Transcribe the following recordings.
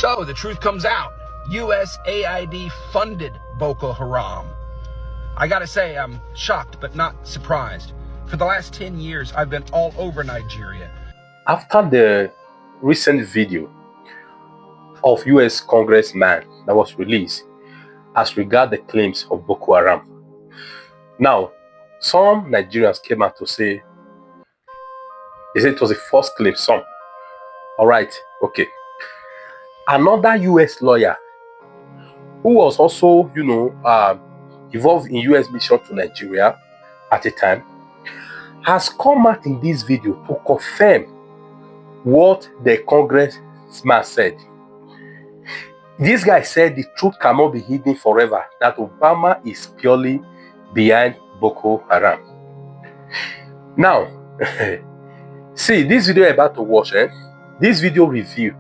So the truth comes out. USAID funded Boko Haram. I gotta say, I'm shocked but not surprised. For the last 10 years, I've been all over Nigeria. After the recent video of US congressman that was released as regard the claims of Boko Haram, now some Nigerians came out to say, they said it was a false claim. Some, all right, okay. Another US lawyer who was also, involved in US mission to Nigeria at the time, has come out in this video to confirm what the congressman said. This guy said the truth cannot be hidden forever, that Obama is purely behind Boko Haram. Now, see, this video you're about to watch, this video review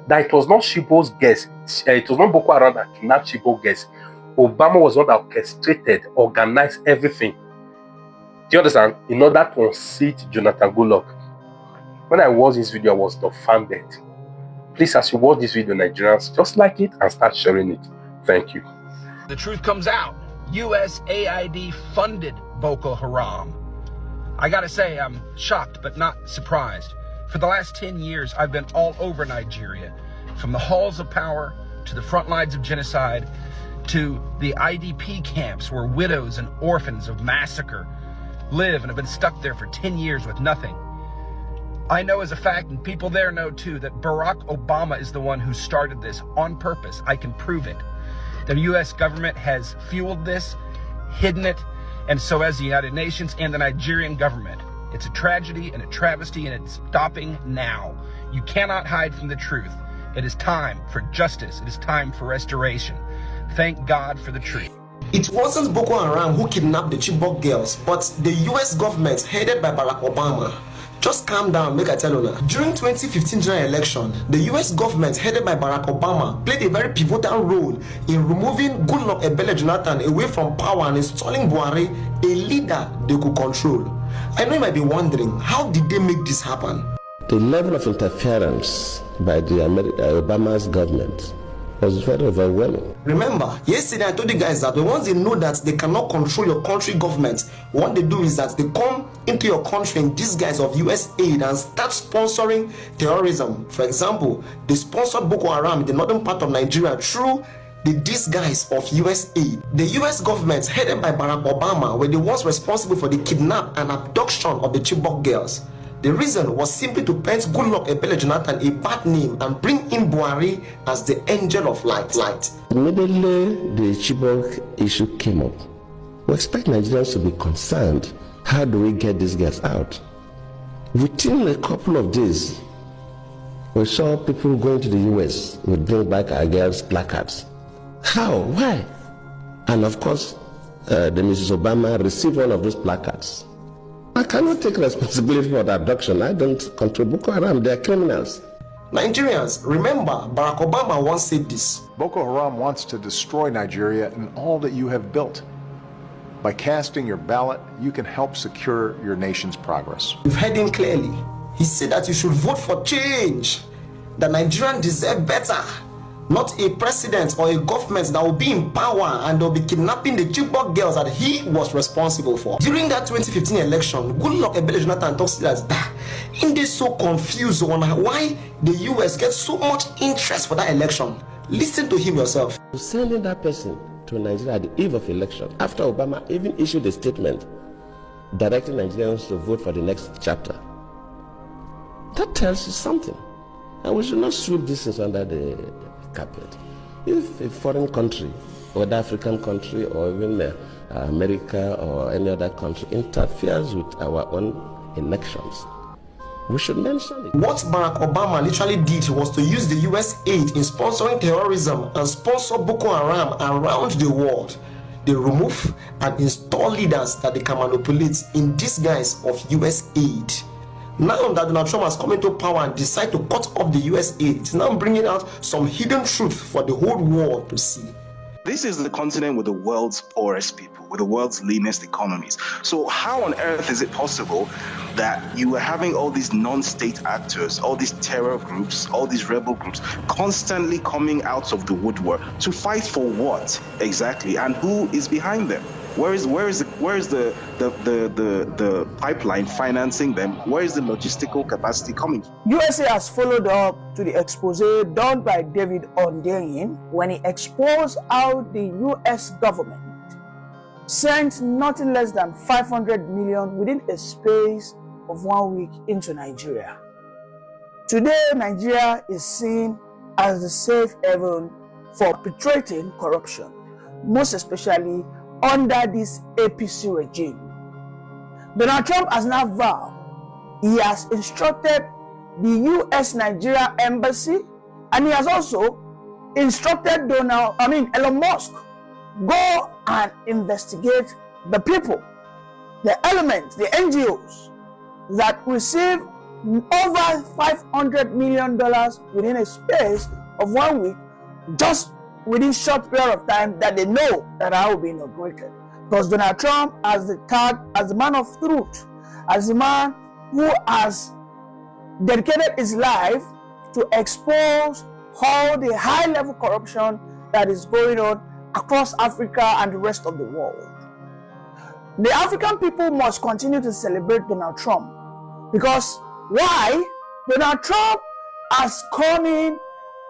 that it was not Chibo's guess, it was not Boko Haram that kidnapped Chibo guess. Obama was one that orchestrated, organized everything. Do you understand? In order to unseat Jonathan Goodluck. When I watched this video, I was dumbfounded. Please, as you watch this video, Nigerians, just like it and start sharing it. Thank you. The truth comes out. USAID funded Boko Haram. I gotta say, I'm shocked but not surprised. For the last 10 years, I've been all over Nigeria, from the halls of power to the front lines of genocide to the IDP camps where widows and orphans of massacre live and have been stuck there for 10 years with nothing. I know as a fact, and people there know too, that Barack Obama is the one who started this on purpose. I can prove it. The US government has fueled this, hidden it, and so has the United Nations and the Nigerian government. It's a tragedy and a travesty, and it's stopping now. You cannot hide from the truth. It is time for justice. It is time for restoration. Thank God for the truth. It wasn't Boko Haram who kidnapped the Chibo girls, but the US government headed by Barack Obama. Just calm down, make I tell you now. During 2015 general election, the US government headed by Barack Obama played a very pivotal role in removing Goodluck Ebele Jonathan away from power and installing Buhari, a leader they could control. I know you might be wondering, how did they make this happen? The level of interference by the Obama's government was very overwhelming. Remember, yesterday I told you guys that once they know that they cannot control your country government, what they do is that they come into your country in disguise of US aid and start sponsoring terrorism. For example, they sponsored Boko Haram in the northern part of Nigeria through the disguise of US aid. The US government headed by Barack Obama were the ones responsible for the kidnap and abduction of the Chibok girls. The reason was simply to paint Goodluck Ebele Jonathan a bad name and bring in Buhari as the angel of light. Immediately the Chibok issue came up, we expect Nigerians to be concerned. How do we get these girls out? Within a couple of days, we saw people going to the US would bring back our girls' placards. How? Why? And of course, the Mrs. Obama received one of those placards. I cannot take responsibility for the abduction. I don't control Boko Haram. They are criminals. Nigerians, remember, Barack Obama once said this. Boko Haram wants to destroy Nigeria and all that you have built. By casting your ballot, you can help secure your nation's progress. You've heard him clearly. He said that you should vote for change. The Nigerians deserve better. Not a president or a government that will be in power and they'll be kidnapping the Chibok girls that he was responsible for. During that 2015 election, Goodluck Ebele Jonathan talks that they so confused on why the US gets so much interest for that election. Listen to him yourself. Sending that person to Nigeria at the eve of election, after Obama even issued a statement directing Nigerians to vote for the next chapter, that tells you something. And we should not sweep this under the carpet. If a foreign country, whether African country or even America or any other country, interferes with our own elections, we should mention it. What Barack Obama literally did was to use the US aid in sponsoring terrorism and sponsor Boko Haram around the world. They remove and install leaders that they can manipulate in disguise of US aid. Now that Donald Trump has come into power and decided to cut off the US aid, it's now bringing out some hidden truth for the whole world to see. This is the continent with the world's poorest people, with the world's leanest economies. So how on earth is it possible that you are having all these non-state actors, all these terror groups, all these rebel groups constantly coming out of the woodwork to fight for what exactly? And who is behind them? Where is the pipeline financing them? Where is the logistical capacity coming from? USA has followed up to the expose done by David Ondeyin when he exposed how the US government sent nothing less than 500 million within a space of 1 week into Nigeria. Today, Nigeria is seen as the safe haven for perpetrating corruption, most especially under this APC regime. Donald Trump has now vowed he has instructed the US Nigeria embassy, and he has also instructed Elon Musk, go and investigate the people, the elements, the NGOs that receive over $500 million within a space of 1 week, just within short period of time that they know that I will be inaugurated. Because Donald Trump has the tag as the man of truth, as the man who has dedicated his life to expose all the high-level corruption that is going on across Africa and the rest of the world. The African people must continue to celebrate Donald Trump, because why? Donald Trump has come in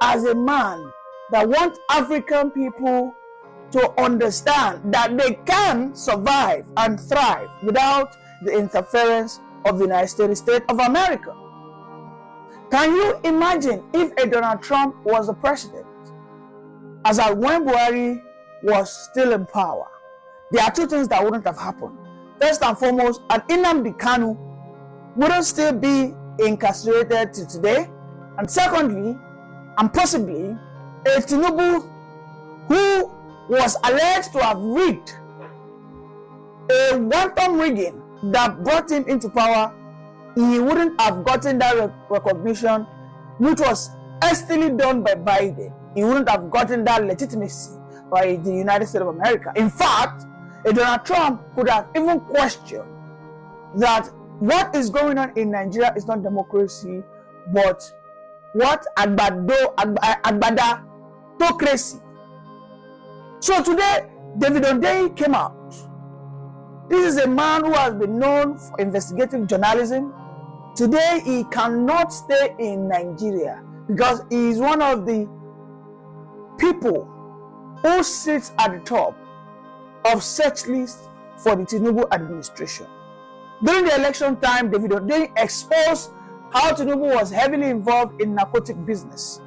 as a man that wants African people to understand that they can survive and thrive without the interference of the United States of America. Can you imagine if a Donald Trump was the president, as at when Buhari was still in power? There are two things that wouldn't have happened. First and foremost, an Nnamdi Kanu wouldn't still be incarcerated to today. And secondly, and possibly, a Tinubu who was alleged to have rigged a one-time rigging that brought him into power, he wouldn't have gotten that recognition, which was hastily done by Biden. He wouldn't have gotten that legitimacy by the United States of America. In fact, a Donald Trump could have even questioned that what is going on in Nigeria is not democracy, but what agbadocracy. So today, David Ondeyin came out. This is a man who has been known for investigative journalism. Today, he cannot stay in Nigeria because he is one of the people who sits at the top of search lists for the Tinubu administration. During the election time, David Ondeyin exposed how Tinubu was heavily involved in narcotic business.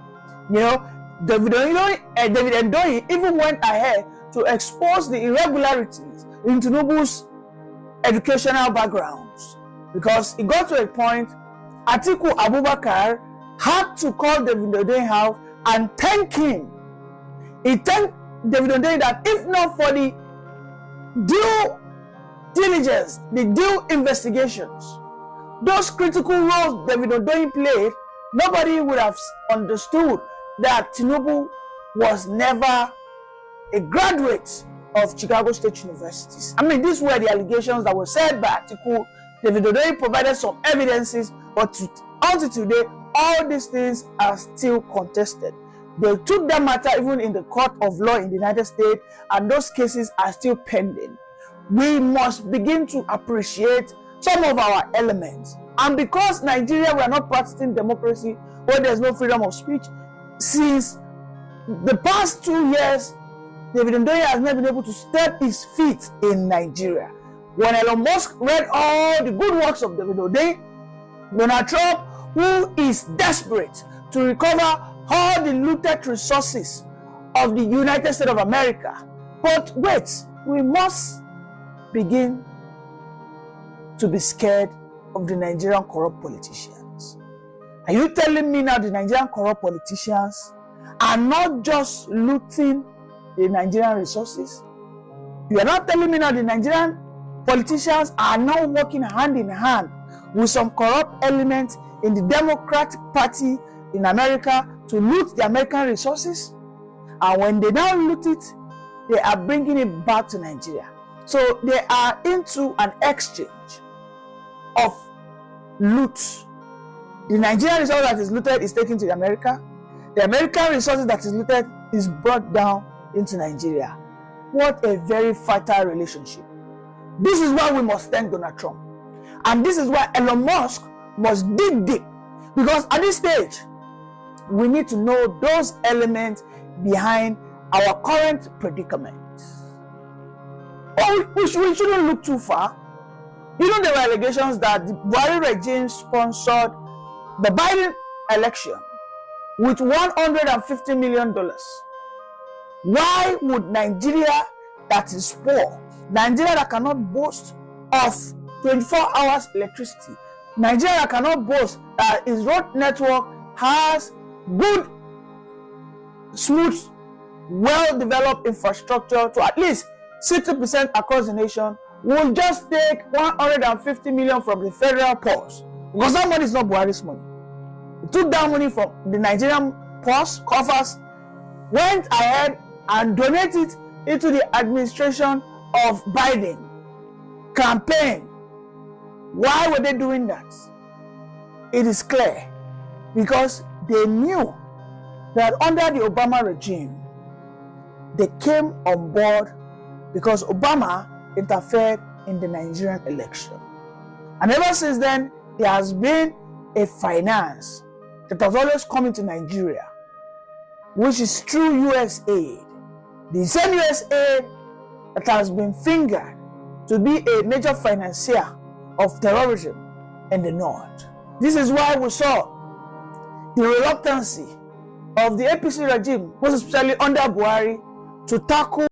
You know, David Ondeyin even went ahead to expose the irregularities in Tinubu's educational backgrounds, because it got to a point Atiku Abubakar had to call David Ondeyin out and thank him. He thanked David Ondeyin that if not for the due diligence, the due investigations, those critical roles David Ondeyin played, nobody would have understood that Tinubu was never a graduate of Chicago State Universities. I mean, these were the allegations that were said by Atiku. David Ondeyin provided some evidences, but until today, all these things are still contested. They took that matter even in the court of law in the United States, and those cases are still pending. We must begin to appreciate some of our elements. And because Nigeria, we are not practicing democracy where there's no freedom of speech, since the past 2 years, David Ondeyin has not been able to step his feet in Nigeria. When Elon Musk read all the good works of David Ondeyin, Donald Trump, who is desperate to recover all the looted resources of the United States of America. But wait, we must begin to be scared of the Nigerian corrupt politicians. Are you telling me now the Nigerian corrupt politicians are not just looting the Nigerian resources? You are not telling me now the Nigerian politicians are now working hand in hand with some corrupt elements in the Democratic Party in America to loot the American resources? And when they now loot it, they are bringing it back to Nigeria. So they are into an exchange of loot. The Nigerian resource that is looted is taken to America. The American resources that is looted is brought down into Nigeria. What a very fertile relationship. This is why we must thank Donald Trump. And this is why Elon Musk must dig deep. Because at this stage, we need to know those elements behind our current predicament. But we shouldn't look too far. You know, there were allegations that the Buhari regime sponsored the Biden election with $150 million. Why would Nigeria, that is poor, Nigeria that cannot boast of 24 hours electricity, Nigeria that cannot boast that its road network has good, smooth, well-developed infrastructure to at least 60% across the nation, will just take 150 million from the federal purse? Because that money is not Buhari's money. He took that money from the Nigerian purse, coffers, went ahead and donated it into the administration of Biden campaign. Why were they doing that? It is clear, because they knew that under the Obama regime, they came on board because Obama interfered in the Nigerian election. And ever since then, there has been a finance that has always come into Nigeria, which is through US aid. The same US aid that has been fingered to be a major financier of terrorism in the north. This is why we saw the reluctancy of the APC regime, most especially under Buhari, to tackle